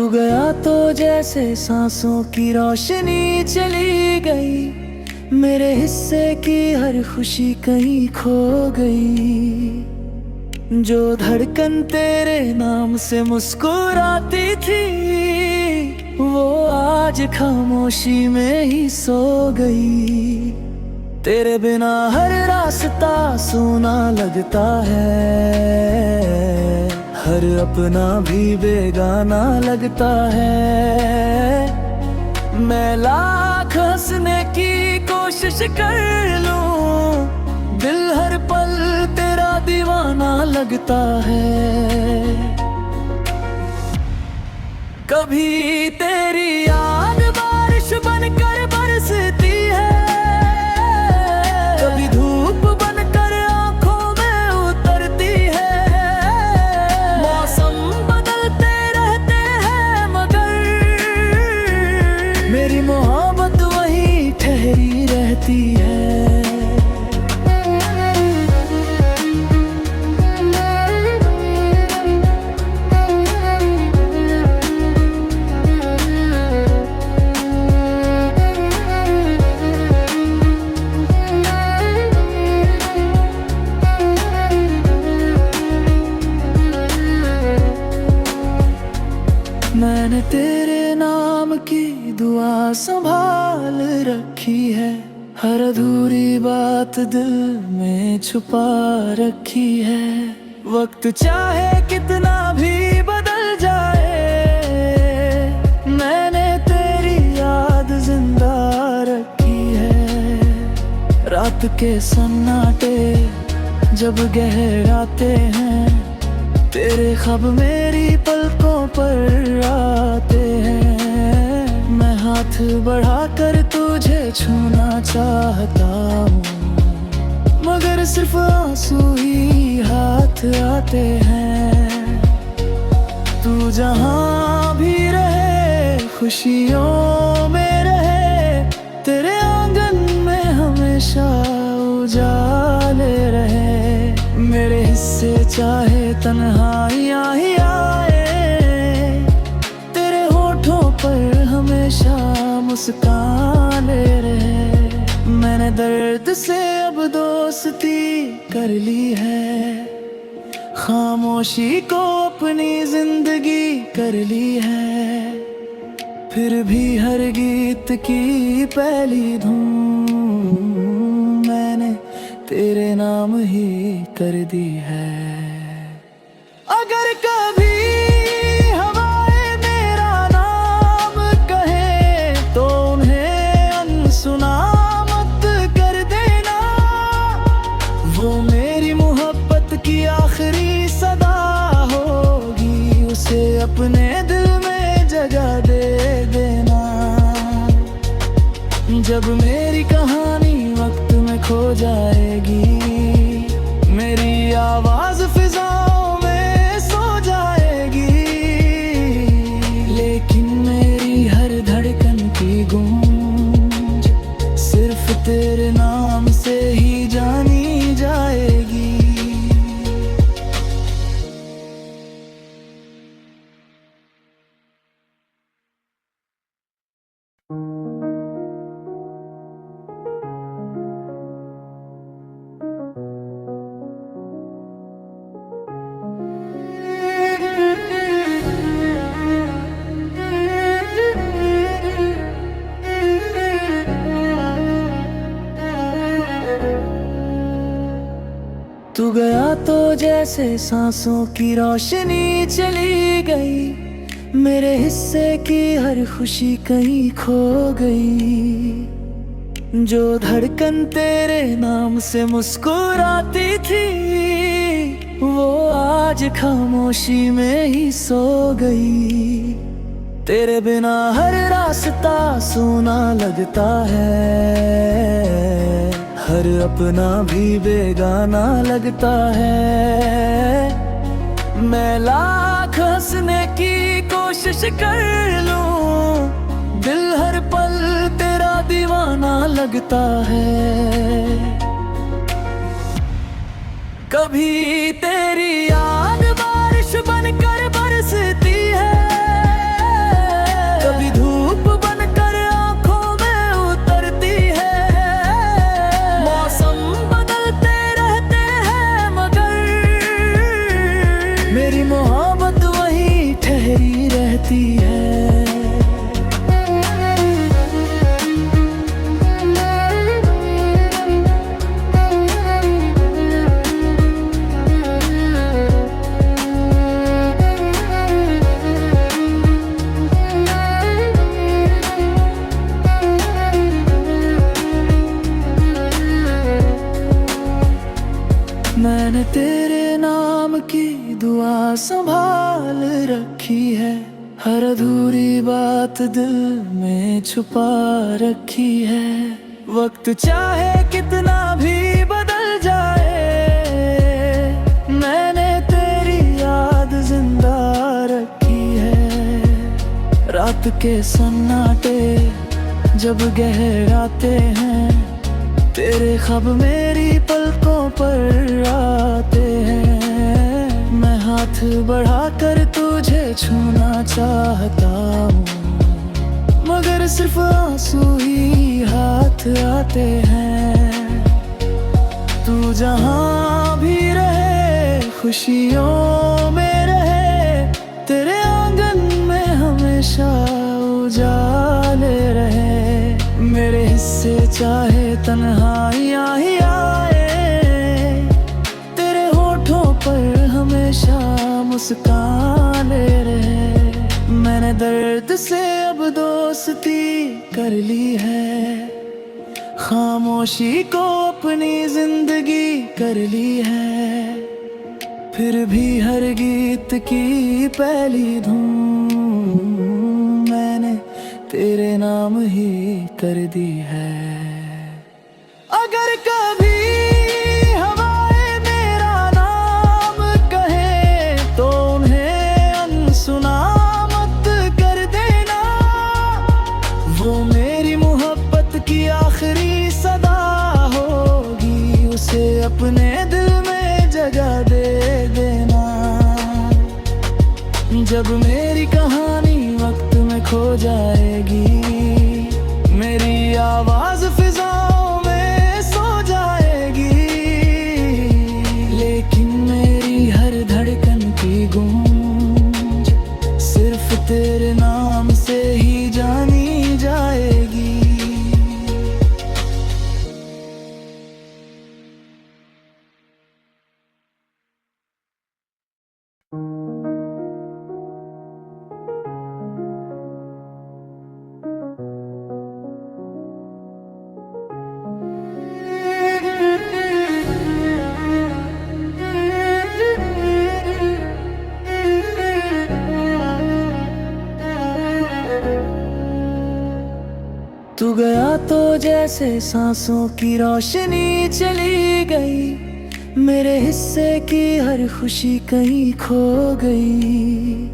तू गया तो जैसे सांसों की रोशनी चली गई, मेरे हिस्से की हर खुशी कहीं खो गई। जो धड़कन तेरे नाम से मुस्कुराती थी, वो आज खामोशी में ही सो गई। तेरे बिना हर रास्ता सूना लगता है, हर अपना भी बेगाना लगता है। मैं लाख हंसने की कोशिश कर लूं, दिल हर पल तेरा दीवाना लगता है। कभी तेरी याद बारिश बनकर बरसती है, कभी धूप बनकर आंखों में उतरती है। मौसम बदलते रहते हैं मगर मेरी मोहब्बत वही ठहरी रहती है। मैंने तेरे नाम की दुआ संभाल रखी है, हर अधूरी बात दिल में छुपा रखी है। वक्त चाहे कितना भी बदल जाए, मैंने तेरी याद जिंदा रखी है। रात के सन्नाटे जब गहराते हैं, तेरे ख्वाब मेरी पलकों पर आते हैं। मैं हाथ बढ़ाकर तुझे छूना चाहता हूँ, मगर सिर्फ आंसू ही हाथ आते हैं। तू जहाँ भी रहे खुशियों में रहे, तेरे आंगन में हमेशा उजाले रहे। मेरे हिस्से चाहे तन्हाइयाँ ही आए, तेरे होठों पर हमेशा मुस्काने रहे। मैंने दर्द से अब दोस्ती कर ली है, खामोशी को अपनी जिंदगी कर ली है। फिर भी हर गीत की पहली धूम मैंने तेरे नाम ही कर दी है। अगर कभी हवाएं मेरा नाम कहे, तो उन्हें अनसुना मत कर देना। वो मेरी मोहब्बत की आखिरी सदा होगी, उसे अपने दिल में जगह दे देना। जब मेरी कहानी वक्त में खो जाएगी, मेरी आवाज फिजाओं में सो जाएगी। लेकिन मेरी हर धड़कन की गूंज सिर्फ तेरे नाम से ही जानी जाएगी। तू गया तो जैसे सांसों की रोशनी चली गई, मेरे हिस्से की हर खुशी कहीं खो गई। जो धड़कन तेरे नाम से मुस्कुराती थी, वो आज खामोशी में ही सो गई। तेरे बिना हर रास्ता सूना लगता है, हर अपना भी बेगाना लगता है। मैं लाख हंसने की कोशिश कर लूं, दिल हर पल तेरा दीवाना लगता है। कभी तेरी याद बारिश बनकर बरसती है, मैंने तेरे नाम की दुआ संभाल रखी है, हर अधूरी बात दिल में छुपा रखी है। वक्त चाहे कितना भी बदल जाए, मैंने तेरी याद जिंदा रखी है। रात के सन्नाटे जब गहराते हैं, तेरे ख्वाब मेरी पलकों पर आते हैं। मैं हाथ बढ़ाकर तुझे छूना चाहता हूँ, मगर सिर्फ आंसू ही हाथ आते हैं। तू जहाँ भी रहे खुशियों में रहे, तेरे आंगन में हमेशा उजाले रहे। मेरे हिस्से चाहे तन्हाइयाँ ही आए, तेरे होठों पर हमेशा मुस्काने रहे। मैंने दर्द से अब दोस्ती कर ली है, खामोशी को अपनी जिंदगी कर ली है। फिर भी हर गीत की पहली धूम मैंने तेरे नाम ही कर दी है। अगर कभी हवाएं मेरा नाम कहे, तो उन्हें अनसुना मत कर देना। वो मेरी मोहब्बत की आखिरी सदा होगी, उसे अपने दिल में जगह दे देना। जब मेरी कहानी वक्त में खो जाएगी, मेरी आवाज फिजाओं में सो जाएगी। लेकिन मेरी हर धड़कन की गूंज सिर्फ तेरे नाम से ही जानी जाएगी। तू गया तो जैसे सांसों की रोशनी चली गई, मेरे हिस्से की हर खुशी कहीं खो गई।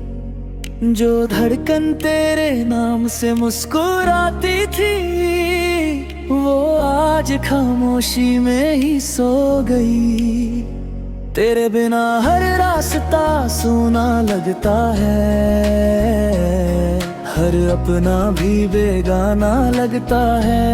जो धड़कन तेरे नाम से मुस्कुराती थी, वो आज खामोशी में ही सो गई। तेरे बिना हर रास्ता सूना लगता है, हर अपना भी बेगाना लगता है।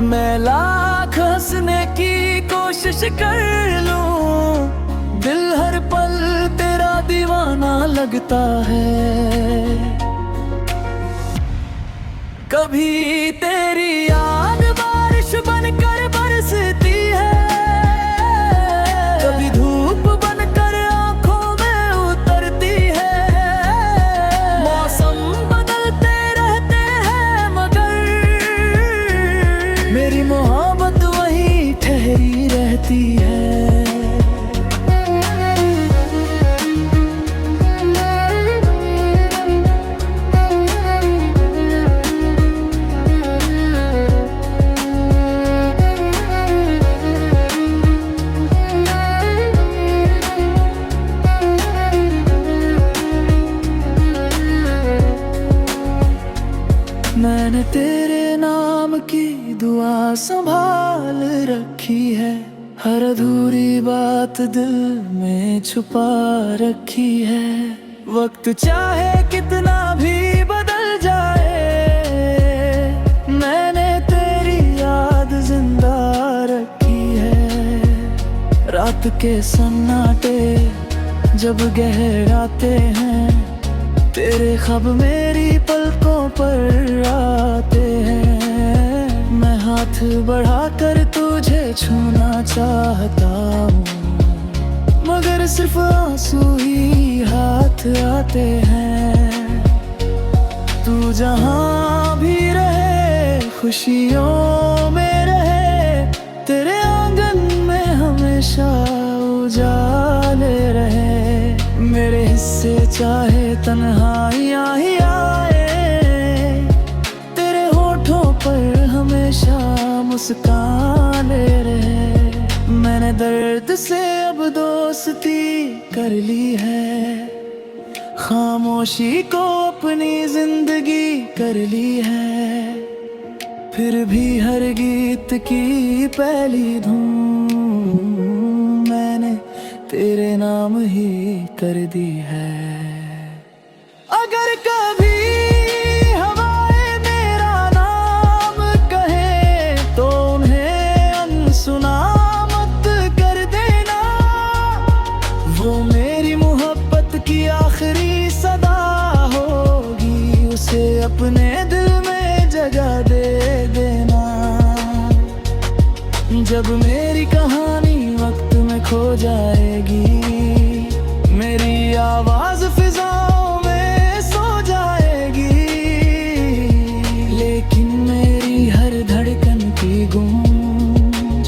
मैं लाख हंसने की कोशिश कर लूं, दिल हर पल तेरा दीवाना लगता है। कभी तेरी याद बारिश बनकर बरसती है, कभी धूप बनकर आंखों में उतरती है। मौसम बदलते रहते हैं, मगर मेरी मोहब्बत वहीं ठहरी रहती है। मैंने तेरे नाम की दुआ संभाल रखी है, हर अधूरी बात दिल में छुपा रखी है। वक्त चाहे कितना भी बदल जाए, मैंने तेरी याद जिंदा रखी है। रात के सन्नाटे जब गहराते हैं, तेरे ख्वाब मेरी पलकों पर आते हैं। मैं हाथ बढ़ाकर तुझे छूना चाहता हूँ, मगर सिर्फ आंसू ही हाथ आते हैं। तू जहाँ भी रहे खुशियों में रहे, तेरे आंगन में हम तन्हाइयाँ ही आए, तेरे होठों पर हमेशा मुस्काने रहे। मैंने दर्द से अब दोस्ती कर ली है, खामोशी को अपनी जिंदगी कर ली है। फिर भी हर गीत की पहली धूम मैंने तेरे नाम ही कर दी है। अगर कभी हवाएं मेरा नाम कहे तो उन्हें अनसुना मत कर देना। वो मेरी मोहब्बत की आखिरी सदा होगी, उसे अपने दिल में जगह दे देना। जब मेरी कहानी वक्त में खो जाएगी, मेरी आवाज फिजाओं में सो जाएगी, लेकिन मेरी हर धड़कन की गूंज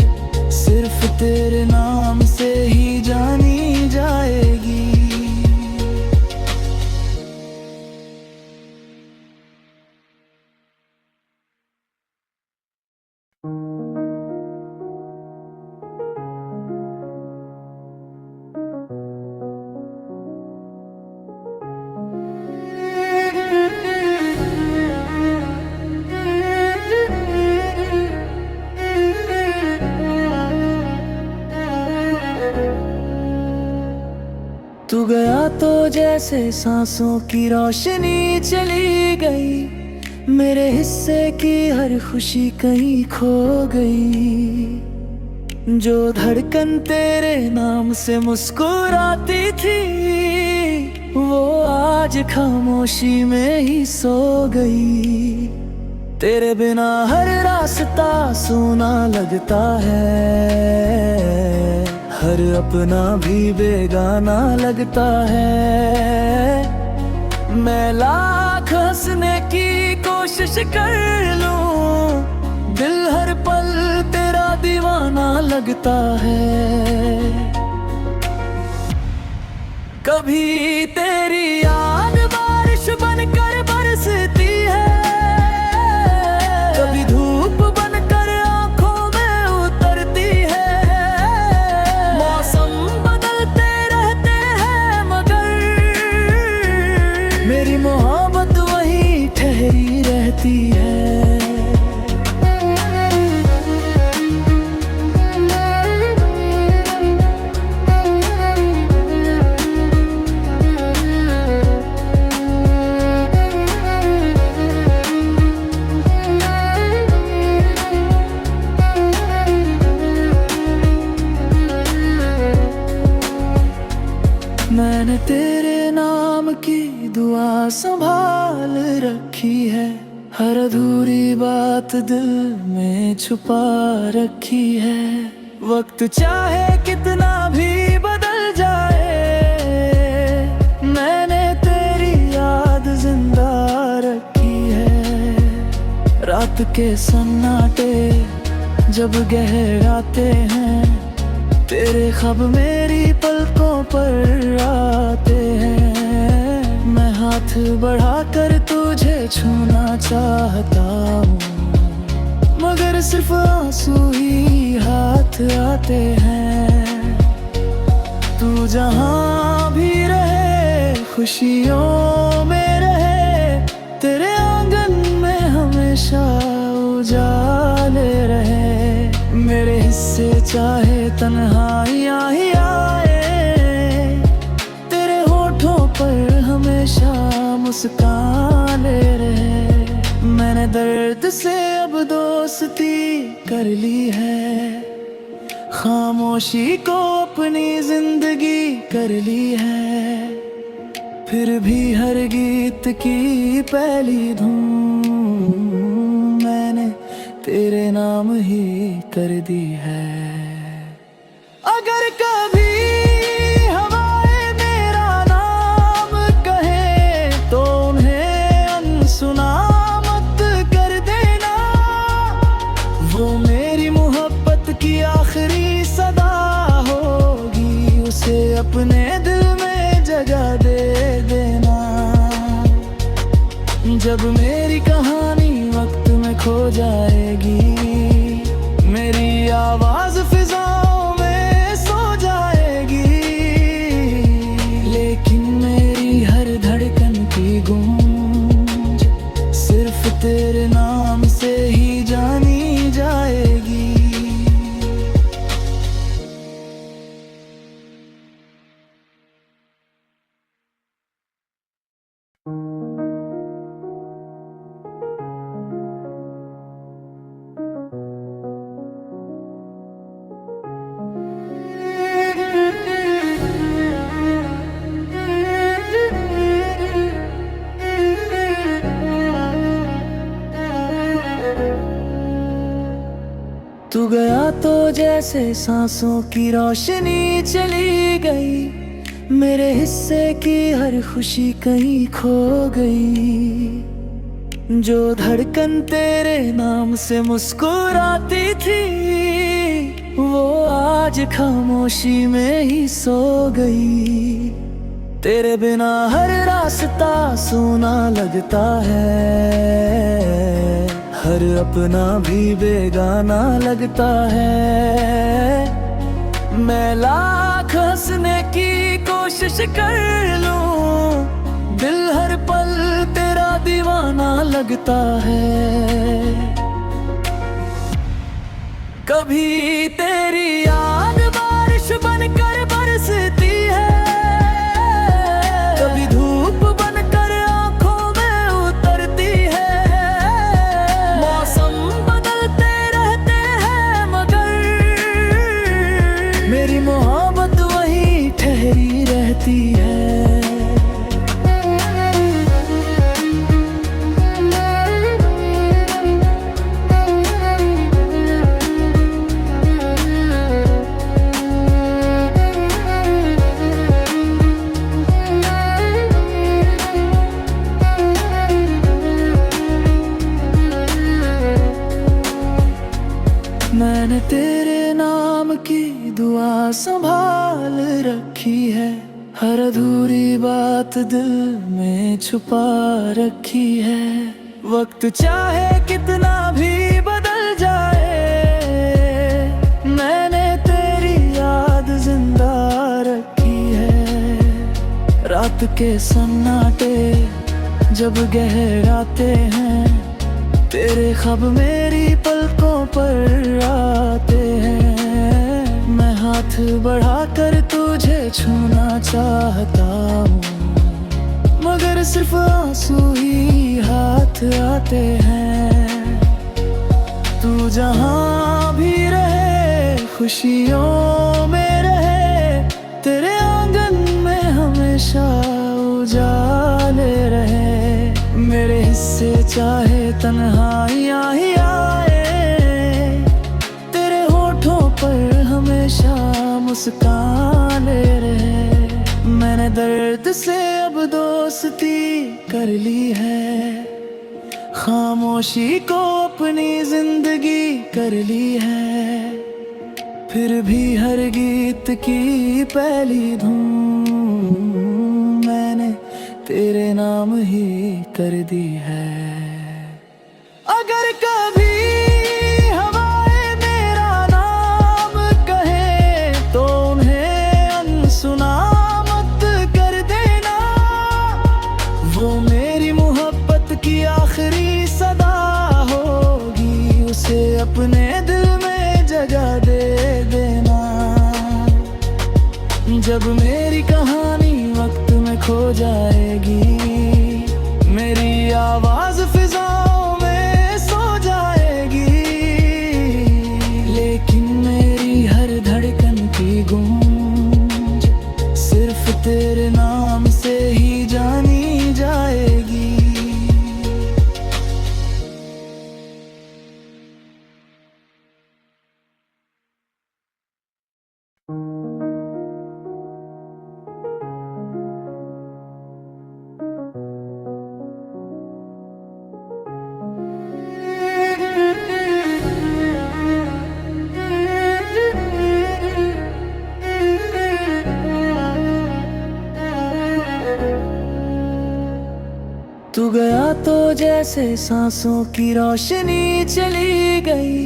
सिर्फ तेरे नाम से ही जानी जाएगी। तू गया तो जैसे सांसों की रोशनी चली गई, मेरे हिस्से की हर खुशी कहीं खो गई। जो धड़कन तेरे नाम से मुस्कुराती थी, वो आज खामोशी में ही सो गई। तेरे बिना हर रास्ता सूना लगता है, हर अपना भी बेगाना लगता है। मैं लाख हंसने की कोशिश कर लूं, दिल हर पल तेरा दीवाना लगता है। कभी तेरी याद बारिश बनकर बरसती है, कभी धूप बनकर आंखों में उतरती है। मौसम बदलते रहते हैं मगर मेरी मोहब्बत वहीं ठहरी रहती है। मैंने तेरे नाम की दुआ संभाल रखी है, हर अधूरी बात दिल में छुपा रखी है। वक्त चाहे कितना भी बदल जाए, मैंने तेरी याद जिंदा रखी है। रात के सन्नाटे जब गहराते हैं, तेरे ख्वाब मेरी पलकों पर आते हैं। मैं हाथ बढ़ाकर तुझे छूना चाहता हूँ, मगर सिर्फ आंसू ही हाथ आते हैं। तू जहाँ भी रहे खुशियों में रहे, तेरे आंगन में हमेशा उजाले रहे। मेरे हिस्से चाहे तन्हाइयाँ ही आए, तेरे होठों पर हमेशा मुस्काने रहे। मैंने दर्द से अब दोस्ती कर ली है, खामोशी को अपनी जिंदगी कर ली है। फिर भी हर गीत की पहली धूम मैंने तेरे नाम ही कर दी है। अगर कभी हवाएं मेरा नाम कहे तो उन्हें अनसुना मत कर देना। वो मेरी मोहब्बत की आखिरी सदा होगी, उसे अपने दिल में जगह दे देना। जब मेरी कहानी वक्त में खो जाएगी, मेरी आवाज फिजाओं में सो जाएगी, लेकिन मेरी हर धड़कन की गूंज सिर्फ तेरे नाम से ही जानी जाएगी। तू गया तो जैसे सांसों की रोशनी चली गई, मेरे हिस्से की हर खुशी कहीं खो गई। जो धड़कन तेरे नाम से मुस्कुराती थी, वो आज खामोशी में ही सो गई। तेरे बिना हर रास्ता सूना लगता है, हर अपना भी बेगाना लगता है। मैं लाख हंसने की कोशिश कर लूं, दिल हर पल तेरा दीवाना लगता है। कभी तेरी याद बारिश बनकर बरसती है, कभी धूप बनकर आंखों में उतरती है। मौसम बदलते रहते हैं मगर मेरी मोहब्बत वहीं ठहरी रहती है। मैंने तेरे नाम की दुआ संभाल रखी है, हर अधूरी बात दिल में छुपा रखी है। वक्त चाहे कितना भी बदल जाए, मैंने तेरी याद जिंदा रखी है। रात के सन्नाटे जब गहराते हैं, तेरे ख्वाब मेरी पलकों पर आते हैं। मैं हाथ बढ़ाकर तुझे छूना चाहता हूँ, मगर सिर्फ आंसू ही हाथ आते हैं। तू जहाँ भी रहे खुशियों में रहे, तेरे आंगन में हमेशा उजाले रहे। मेरे हिस्से चाहे तन्हाइयाँ ही आए, तेरे होठों पर हमेशा मुस्काने रहे। मैंने दर्द से अब दोस्ती कर ली है, खामोशी को अपनी जिंदगी कर ली है। फिर भी हर गीत की पहली धूम मैंने तेरे नाम ही कर दी है। अगर कभी हवाएं मेरा नाम कहे, तो उन्हें अनसुना मत कर देना। वो मेरी मोहब्बत की आखिरी सदा होगी, उसे अपने दिल में जगह दे देना। जब मेरी कहानी वक्त में खो जाएगी, मेरी आवाज फिजाओं में सो जाएगी, लेकिन मेरी हर धड़कन की गूंज सिर्फ तेरे नाम से ही जानी जाएगी। तू गया तो जैसे सांसों की रोशनी चली गई,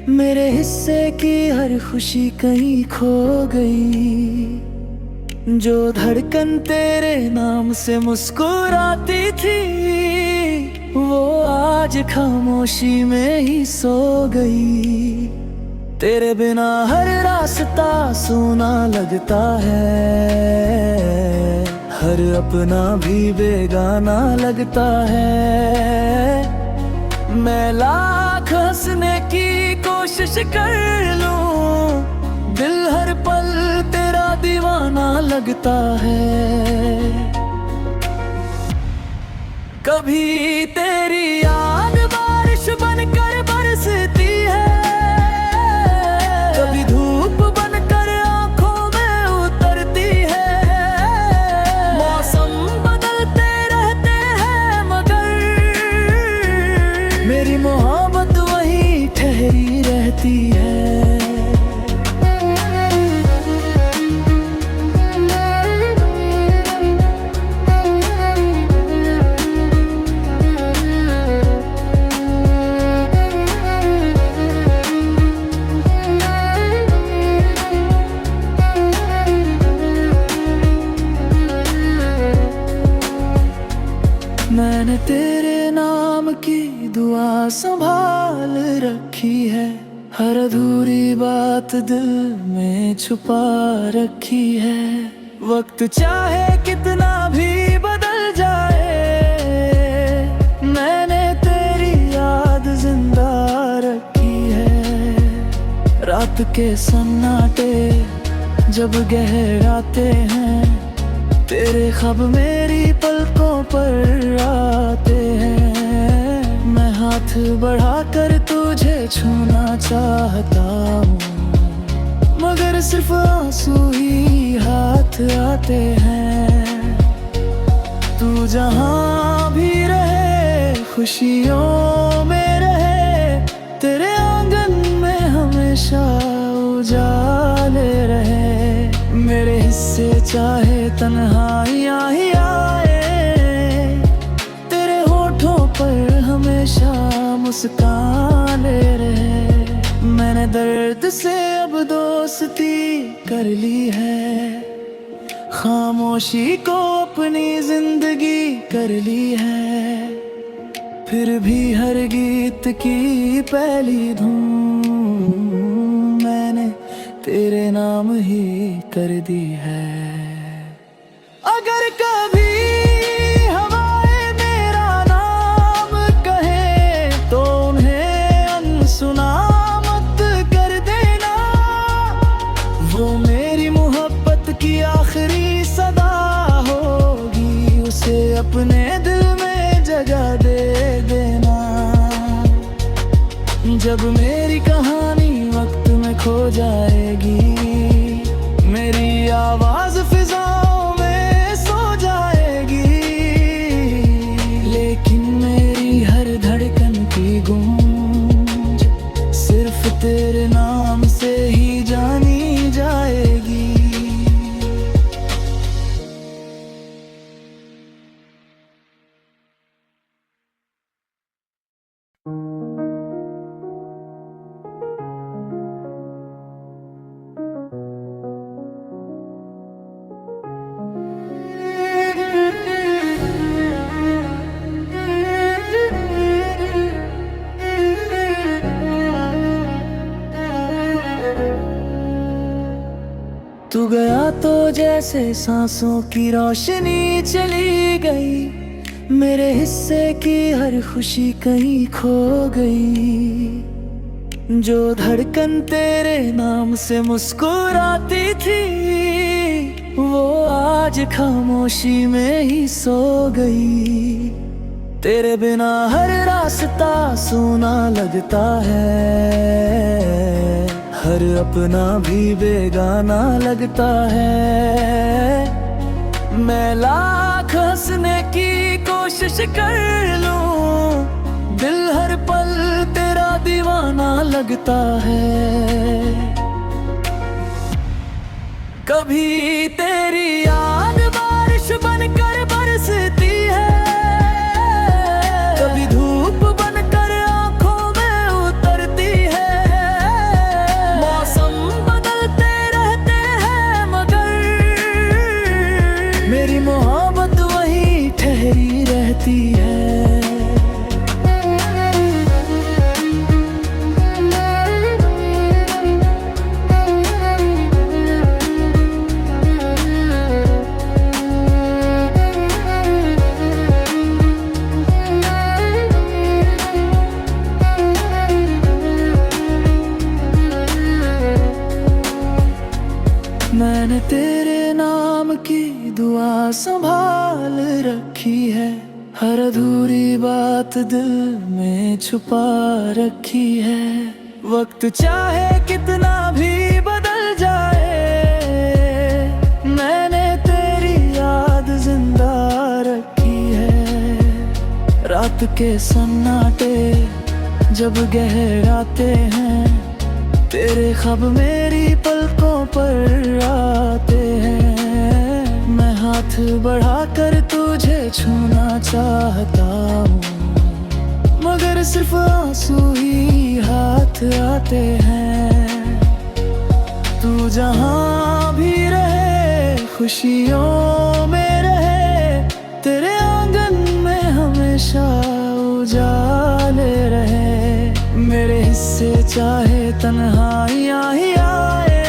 मेरे हिस्से की हर खुशी कहीं खो गई। जो धड़कन तेरे नाम से मुस्कुराती थी, वो आज खामोशी में ही सो गई। तेरे बिना हर रास्ता सूना लगता है, हर अपना भी बेगाना लगता है। मैं लाख हंसने की कोशिश कर लूं, दिल हर पल तेरा दीवाना लगता है। कभी तेरी याद बारिश बनकर बरसती है, कभी धूप बनकर आंखों में उतरती है। मौसम बदलते रहते हैं मगर मेरी मोहब्बत वहीं ठहरी रहती है। मैंने तेरे नाम की दुआ संभाल रखी है, हर अधूरी बात दिल में छुपा रखी है। वक्त चाहे कितना भी बदल जाए, मैंने तेरी याद जिंदा रखी है। रात के सन्नाटे जब गहराते हैं, तेरे ख्वाब मेरी पलकों पर आते हैं। मैं हाथ बढ़ाकर तुझे छूना चाहता हूँ, मगर सिर्फ आंसू ही हाथ आते हैं। तू जहाँ भी रहे खुशियों में रहे, तेरे आंगन में हमेशा उजाले रहे। मेरे हिस्से चाहे तन्हाइयाँ ही आए, तेरे होठों पर हमेशा मुस्काने रहे। मैंने दर्द से अब दोस्ती कर ली है, खामोशी को अपनी जिंदगी कर ली है। फिर भी हर गीत की पहली धूम मैंने तेरे नाम ही कर दी है। अगर कभी हवाएं मेरा नाम कहे, तो उन्हें अनसुना मत कर देना। वो मेरी मोहब्बत की आखिरी सदा होगी, उसे अपने दिल में जगह दे देना। जब मेरी कहानी वक्त में खो जाएगी, मेरी आवाज फिजाओं में सो जाएगी। लेकिन मेरी हर धड़कन की गूंज सिर्फ तेरे नाम से ही जानी जाएगी। तू गया तो जैसे सांसों की रोशनी चली गई, मेरे हिस्से की हर खुशी कहीं खो गई। जो धड़कन तेरे नाम से मुस्कुराती थी, वो आज खामोशी में ही सो गई। तेरे बिना हर रास्ता सूना लगता है, हर अपना भी बेगाना लगता है। मैं लाख हंसने की कोशिश कर लूं, दिल हर पल तेरा दीवाना लगता है। कभी तेरी याद बारिश बनकर बरसती है, मैंने तेरे नाम की दुआ संभाल रखी है, हर अधूरी बात दिल में छुपा रखी है। वक्त चाहे कितना भी बदल जाए, मैंने तेरी याद जिंदा रखी है। रात के सन्नाटे जब गहराते हैं, तेरे ख्वाब मेरी पलकों पर आते हैं। मैं हाथ बढ़ाकर तुझे छूना चाहता हूँ, मगर सिर्फ आंसू ही हाथ आते हैं। तू जहाँ भी रहे खुशियों में रहे, तेरे आंगन में हमेशा उजाले रहे। मेरे हिस्से चाहे तन्हाइयाँ ही आए,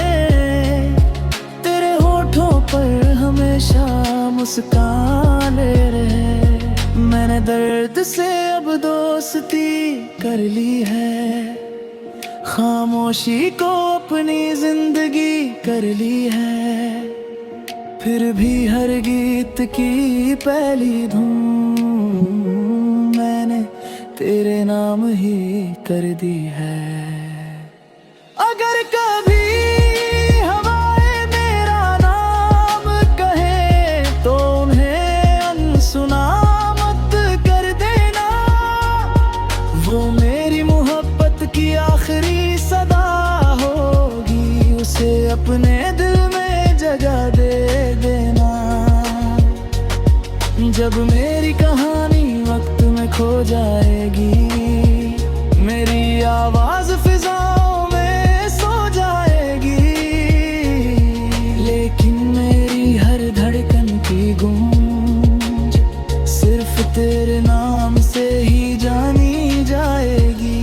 तेरे होठों पर हमेशा मुस्काने रहे। मैंने दर्द से अब दोस्ती कर ली है, खामोशी को अपनी जिंदगी कर ली है। फिर भी हर गीत की पहली धूम मैंने तेरे नाम ही कर दी है। अगर कभी हवाएं मेरा नाम कहे, तो उन्हें अनसुना मत कर देना। वो मेरी मोहब्बत की आखिरी सदा होगी, उसे अपने दिल में जगह दे देना। जब मेरी कहानी वक्त में खो जाएगी, मेरी आवाज फिजाओं में सो जाएगी। लेकिन मेरी हर धड़कन की गूंज सिर्फ तेरे नाम से ही जानी जाएगी।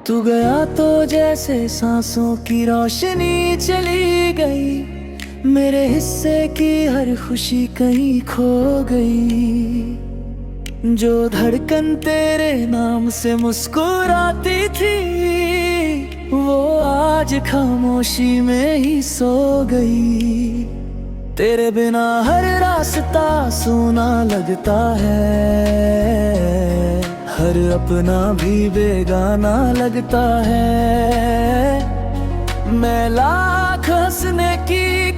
तू गया तो जैसे सांसों की रोशनी चली गई, मेरे हिस्से की हर खुशी कहीं खो गई। जो धड़कन तेरे नाम से मुस्कुराती थी, वो आज खामोशी में ही सो गई। तेरे बिना हर रास्ता सूना लगता है, हर अपना भी बेगाना लगता है। मैं लाख हंसने की